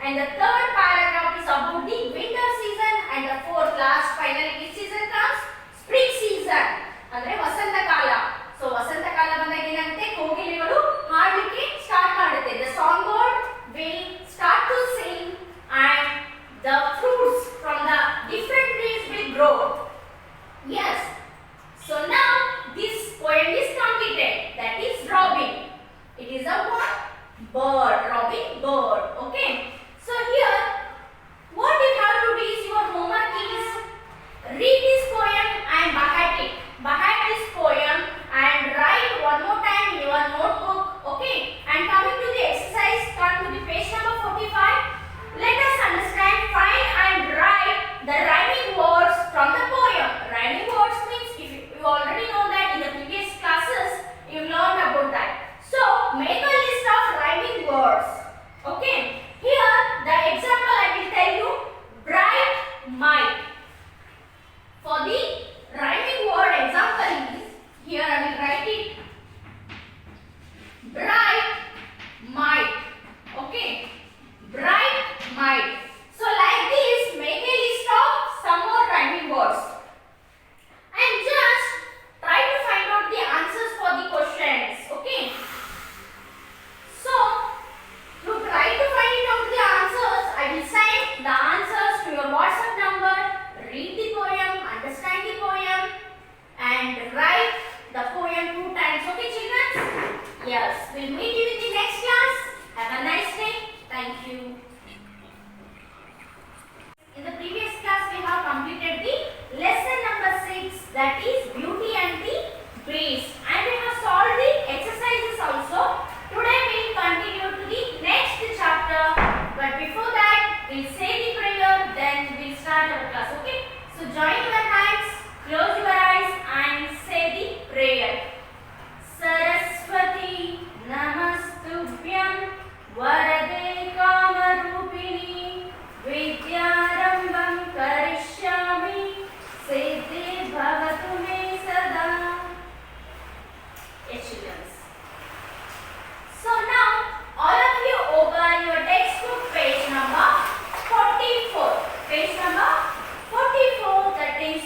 and the third paragraph is about the winter season, and the fourth last finally which season comes? Spring season ಅಂದ್ರೆ ವಸಂತ ಕಾಲ. So ವಸಂತ ಕಾಲ ಬಂದಾಗ ಏನಾಗುತ್ತೆ, ಕೋಗಿಲೆಗಳು ಹಾಡಲಿಕ್ಕೆ start ಮಾಡುತ್ತೆ. The songbird will start to sing and the fruits from the different trees will grow. Yes. So now this poem is completed. That is robin. It is a what? Bird. Robin bird. Okay. So here what you have to do is your homework is read this poem and bahut it. Bahut this poem and write one more time in your notebook. Okay. And coming to the exercise, come to the page number 45. Let us understand, find and write the rhyming words from the poem. Rhyming words means if you already know that in the previous classes you learned about that. So make a list of rhyming words. Okay. Here the example I will tell you, bright might. For the rhyming word example is, here I will write it, bright might. Okay. Bright might. So like this, make a list of some more rhyming words and just try to find out the answers for the questions. Okay. So to try to find out the answers, I will send the answers to your WhatsApp number. Read the poem, understand the poem and write the poem 2 times. Okay children? Yes. We'll meet you in the next class. Have a nice day. Thank you. In the previous class we have completed the lesson number 6, that is beauty and the beast, and we have solved the exercises also. Today we will continue to the next chapter, but before that we'll say the prayer, then we'll start our class. Okay. So join your hands, close your eyes and say the prayer. Saraswati Namastubhyam Varade Kamarupini Vidyarambham Karishyami Siddhi Bhavatu Me Sada. Yes, children. So now all of you open your textbook page number 44. Page number 44, that is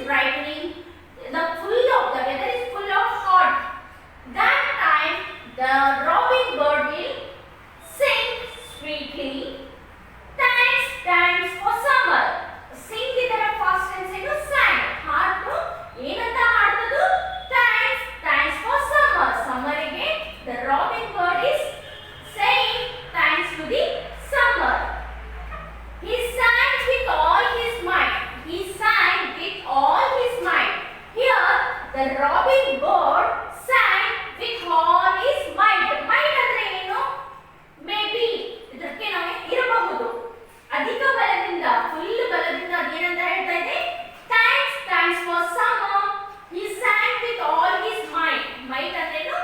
brightening, the weather is full of hot. That time the robin bird will sing sweetly. Thanks, thanks for summer. Sing ಇದರ past tense ಏನು sang. ಹಾಡು ಏನಂತ ಹಾಡ್ತದು? Thanks, thanks for summer. Summer ಗೆ the robin bird is saying thanks to the summer. He sang with all his might. He sang with all his might. Here the robin bird sang with all his might. Might ಅಂದ್ರೆ ಏನು? Maybe ಇದಕ್ಕೆ ನಾವು ಇರಬಹುದು. ಅಧಿಕ ಬಲದಿಂದ, full ಬಲದಿಂದ ಅದೇನಂತ ಹೇಳ್ತಾ ಇದೆ? Thanks, thanks for summer. He sang with all his might. Might ಅಂದ್ರೆ ಏನು?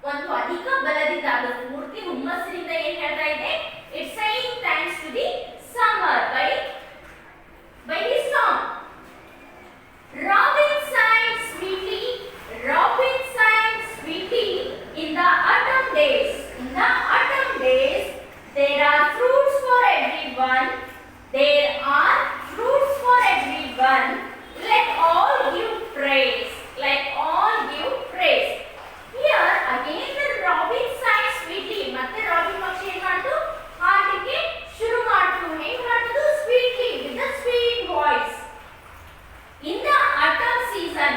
ಒಂದು ಅಧಿಕ ಬಲದಿಂದ, ಅದು ಪೂರ್ತಿ ಹುಮ್ಮಸ್ಸಿನಿಂದ ಏನ್ ಹೇಳ್ತಾ ಇದೆ? It's saying thanks to the summer by his song. Robin sang sweetly. Robin sang sweetly in the autumn days. In the autumn days, there are fruits for everyone. There are fruits for everyone. Let all give praise. Let all give praise. Here again the robin sang sweetly. ಮತ್ತೆ robin ಪಕ್ಷಿ ಏನು ಮಾಡ್ತು? ಹಾಡಲಿಕ್ಕೆ ಶುರು ಮಾಡ್ತು. ಹೇಗೆ ಮಾಡ್ತದು? Sweetly, with a sweet voice. In the autumn season.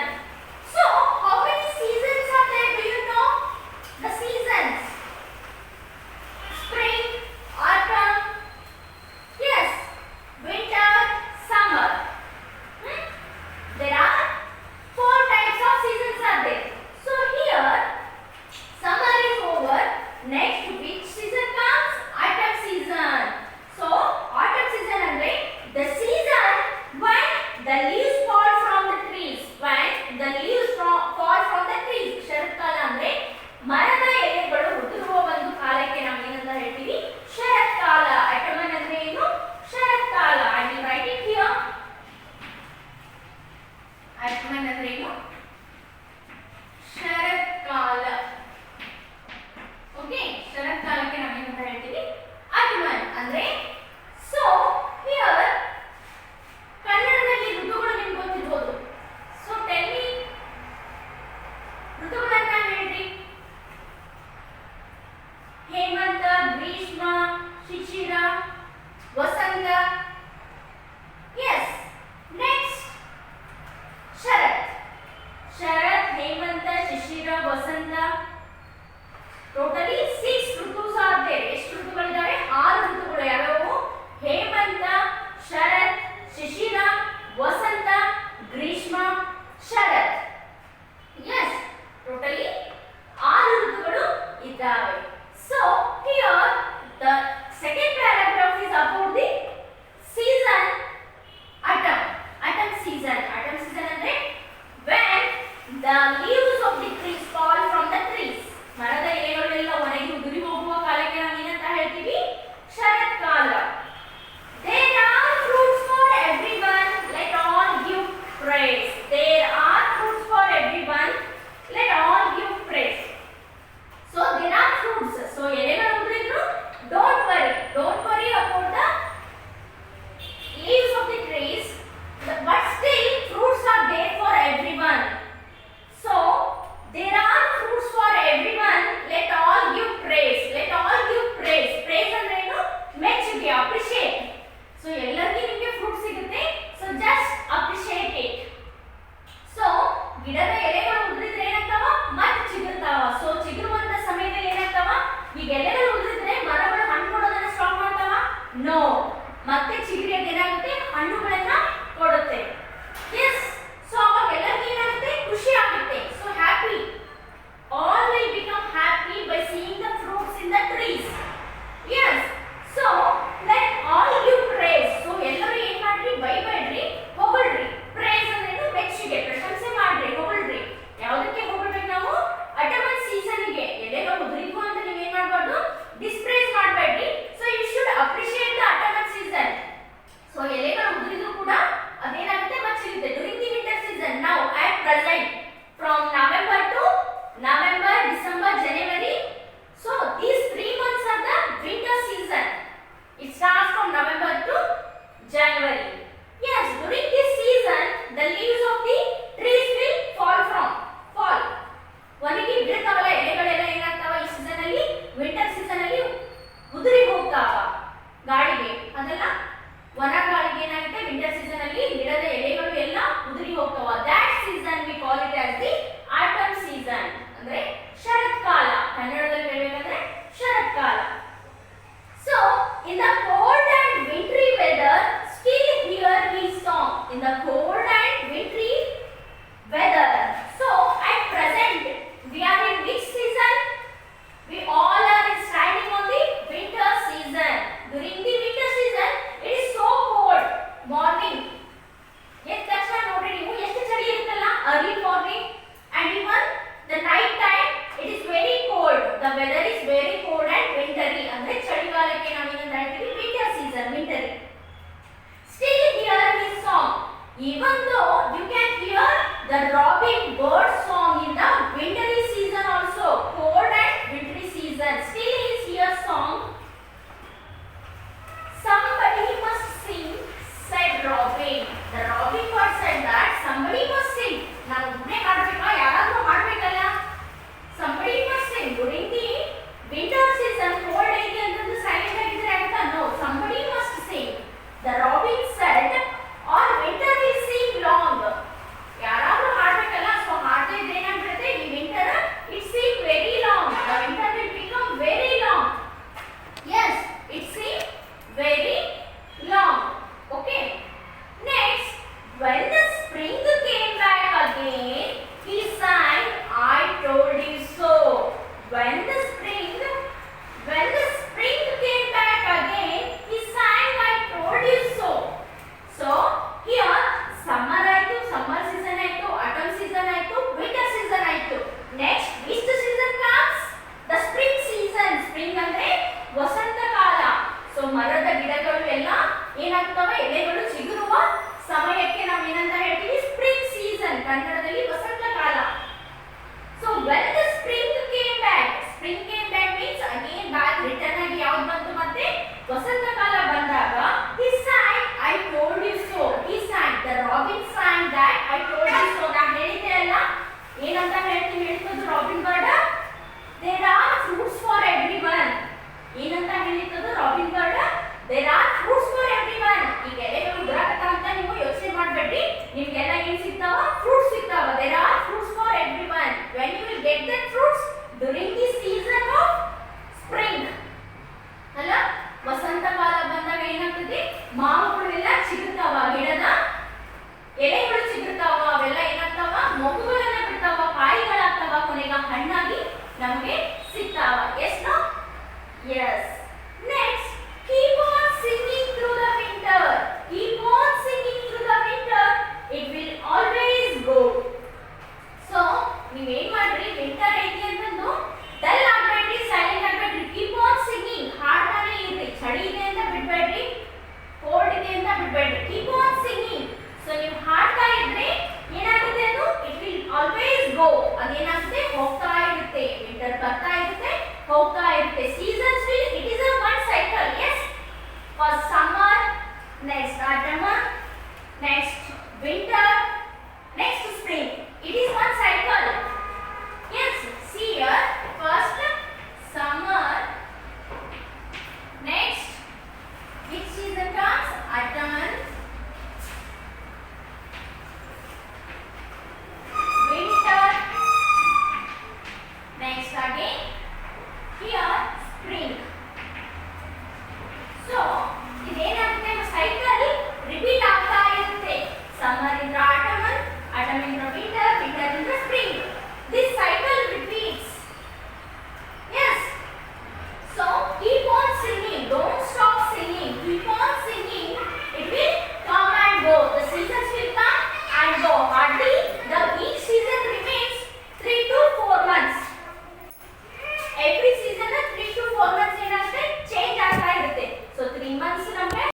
So, how many seasons are there? Do you know the seasons? Spring, autumn, yes, winter, summer. There are 4 types of seasons are there. So here, summer is over. Next, which season comes? Autumn season. So, autumn season andre the season when the leaves fall from the trees. When the leaves fall from the trees. ಶರತ್ಕಾಲ ಅಂದ್ರೆ ಮರದ ಎಲೆಗಳು ಉದುರುವ ಒಂದು ಕಾಲಕ್ಕೆ ನಾವು ಏನಂತ ಹೇಳ್ತೀವಿ? ಶರತ್ಕಾಲ. ಆಟಮನ್ ಅಂದ್ರೆ ಏನು? ಶರತ್ಕಾಲ. I will write it here. ಆಟಮನ್ ಅಂದ್ರೆ ಏನು? ಶರತ್ಕಾಲ. ಓಕೆ, ಶರತ್ಕಾಲಕ್ಕೆ ನಾವು ಏನಂತ ಹೇಳ್ತೀವಿ? ಆಟಮನ್ ಅಂದ್ರೆ. ಸೊ ಹಿಯರ್ ಕನ್ನಡದಲ್ಲಿ ಋತುಗಳು ನಿಮ್ಗೆ ಗೊತ್ತಿರ್ಬೋದು. ಸೊ ಟೆಲ್ ಮಿ ಋತುಗಳನ್ನ ಹೇಳ್ರಿ. ಹೇಮಂತ, ಗ್ರೀಷ್ಮ, ಶಿಶಿರ, ವಸಂತ. ಎಸ್. ನೆಕ್ಸ್ಟ್ ಶರತ್. ಶರತ್, ಹೇಮಂತ, ಶಿಶಿರ, ವಸಂತ. ಟೋಟಲಿ 6 ಋತುಸ್ ಆರ್ ದೇರ್. ಎಷ್ಟು ಋತುಗಳಿದಾವೆ? 6 ಋತುಗಳು. ಯಾವ್ಯಾವು? ಹೇಮಂತ, ಶರತ್, ಶಿಶಿರ, ವಸಂತ, ಗ್ರೀಷ್ಮ, ಶರತ್. ಎಸ್, ಟೋಟಲಿ 6 ಋತುಗಳು ಇದ್ದಾವೆ. So here the second paragraph is about the season autumn. Autumn season. Autumn season ಅಂದ್ರೆ when the leaves of the trees fall from the trees. ಮರದ ಎಲೆಗಳೆಲ್ಲ ಒಣಗಿ ಉದುರಿ ಹೋಗುವ ಕಾಲಕ್ಕೆ ನಾವು ಏನಂತ ಹೇಳ್ತೀವಿ? ಶರತ್ಕಾಲ. There are fruits for everyone. Let all give praise. There are fruits for everyone. Let all give praise. So there are fruits. So ಎಲೆಗಳು ಉದುರಿದ್ರು don't worry. Don't worry about the leaves of the trees. But still fruits are there for everyone. So there are fruits for everyone. Let all give praise. Let all give praise. Praise ಅಂದ್ರೆ ಏನು? ಮೆಚ್ಚುಗೆ, appreciate. So ಎಲ್ಲರಿಗೂ ನಿಮಗೆ fruit ಸಿಗುತ್ತೆ. So just appreciate it. So ಗಿಡದ ಎಲೆಗಳು ಉದುರಿದ್ರೆ ಏನಾಗ್ತಾವ? ಮತ್ತೆ ಚಿಗುರ್ತಾವ. So ಚಿಗುರುವಂತ ಸಮಯದಲ್ಲಿ ಏನಾಗ್ತಾವ? ಈಗ ಎಲೆಗಳು ಉದುರಿದ್ರೆ ಮರಗಳು ಹಣ್ಣು ಕೊಡೋದನ್ನ ಸ್ಟಾಪ್ ಮಾಡ್ತಾವ? ನೋ. ಮತ್ತೆ ಚಿಗುರಿಯೋದು ಏನಾಗುತ್ತೆ? ಹಣ್ಣುಗಳನ್ನ ಕೊಡುತ್ತೆ. ಎಸ್. ಸೊ ಅವಾಗ ಎಲ್ಲರಿಗೂ ಏನಾಗುತ್ತೆ? ಖುಷಿ ಆಗುತ್ತೆ. So happy. All will become happy by seeing the fruits in the trees. Yes. So let all give praise. So ಎಲ್ಲರೂ ಏನ್ ಮಾಡ್ರಿ? ಬೈಬೇಡ್ರಿ, ಹೊಗಳ್ರಿ. praise ಅಂದ್ರೆ ಏನು? ಮೆಚ್ಚುಗೆ, ಪ್ರಶಂಸೆ ಮಾಡ್ರಿ, ಹೊಗಳ್ರಿ. ಯಾವುದಕ್ಕೆ ಹೊಗಳ್ಬೇಕು ನಾವು? autumn season ಗೆ. ಎಲೆಗಳು ಉದುರಿದ್ವು ಅಂತ ನೀವು ಏನ್ ಮಾಡಬಾರ್ದು? ಡಿಸ್ಪ್ರೇಸ್ ಮಾಡಬೇಡ್ರಿ. So you should appreciate the autumn season. So ಎಲೆಗಳು ಉದುರಿದ್ರು ಕೂಡ ಅದೇನಾಗುತ್ತೆ? ಮಚ್ಚಿರುತ್ತೆ. during the winter season now at present from November to November, December, January. So these 3 months are the winter season. It starts from November to January. Yes, during this season the leaves of the robin bird song in the wintry season also. Cold and wintry season. Still he hears song. Somebody must sing, said robin. The robin bird said that somebody must sing. ನಾನು ಒಬ್ಬನೇ ಹಾಡಬೇಕಾ, ಯಾರಾದರೂ ಹಾಡಬೇಕಲ್ಲ. Somebody must sing during the winter season. Cold ಐತಿ ಅಂತಂದು silent ಆಗಿದ್ರೆ ಆಯ್ತಾ? No, somebody must sing. The robin said, or winter will seem long. ಯಾರಾದರೂ ಹಾಡಬೇಕಲ್ಲ. So ಹಾಡದೇ ಇದ್ರೆ ಏನಾಗ್ಬಿಡುತ್ತೆ, ಈ winter it seem very long. The winter will become very long. Yes, it seem very long. Okay. Next, when the spring came back again, he sang, I told you so. When the spring came back again, he sang, I told you so. So here summer ಆಯ್ತು, summer season ಆಯ್ತು, autumn season ಆಯ್ತು, winter season ಆಯ್ತು. Next, which season comes? The spring season. Spring ಅಂದ್ರೆ ವಸಂತ ಕಾಲ. So ಮರದ ಗಿಡಗಳು ಎಲ್ಲ ಏನಾಗ್ತವೆ, ಎಲೆಗಳು ಚಿಗುರುವ ಸಮಯಕ್ಕೆ ನಾವು ಏನಂತ ಹೇಳ್ತೀವಿ, ಸ್ಪ್ರಿಂಗ್ ಸೀಸನ್, ಕನ್ನಡದಲ್ಲಿ ವಸಂತ ಕಾಲ. So when the spring came back means again back, return ಆಗಿ ಯಾವ್ದು ಬಂತು, ಮತ್ತೆ ವಸಂತ ಕಾಲ ಬಂದಾಗ he sang, I told you so. He sang, the robin sang that I told you so. ನಾ ಹೇಳಿದ್ದೆ ಅಲ್ಲ, ಏನಂತ ಹೇಳಿದ್ದು robin bird, there are fruits for everyone. ಏನಂತ ಹೇಳಿದ್ದು robin bird, there are fruits for everyone. ಈಗ ಎಲೆಗಳು ಉದುರಾಕತ್ತ ಅಂತ ನೀವು ಯೋಚನೆ ಮಾಡಬೇಡಿ, ನಿಮಗೆಲ್ಲ ಏನು ಸಿಗ್ತಾವ, ಫ್ರೂಟ್ಸ್ ಸಿಗ್ತಾವ. there are fruits for everyone. when you will get the fruits during the season of spring. ಅಲ್ಲ, ವಸಂತ ಕಾಲ ಬಂದಾಗ ಏನಾಗ್ತದೆ, ಮಾವುಗಳು ಎಲ್ಲ ಚಿಗುರ್ತಾವ, ಗಿಡದ ಎಲೆಗಳು ಚಿಗುರ್ತಾವ, ಅವೆಲ್ಲ ಏನಾಗ್ತಾವ, ಮೊಗ್ಗುಗಳನ್ನ ಬಿಡ್ತಾವ, ಕಾಯಿಗಳಾಗ್ತಾವ, ಕೊನೆಗೆ ಹಣ್ಣಾಗಿ ನಮಗೆ